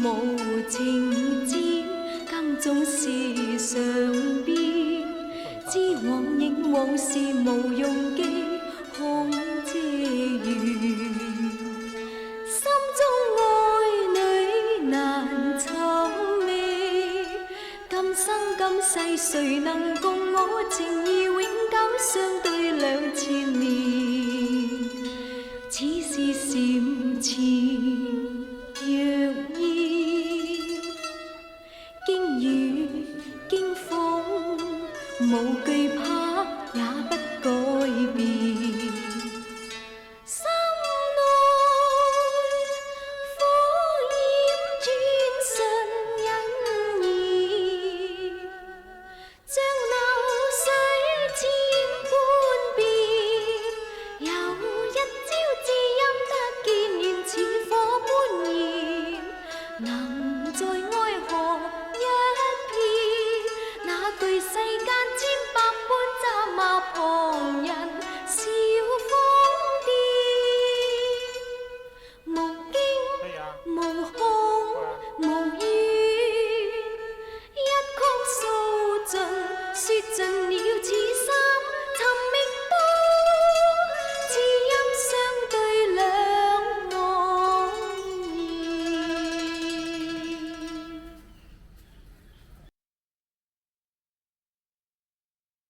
無情節，更重視上邊。知往影往事無用記，空嗟餘。心中愛侶難尋覓，今生今世誰能共我情義永久相對2000年？此事禪前若煙，經雨經風無懼怕也不改變。心內火焰轉瞬隱現，像流水千般變。有一朝知音得見面，似火般燃，能在愛河一片，那對世間千百般責罵旁人笑瘋癲。無驚無恐無怨，一曲訴盡說盡了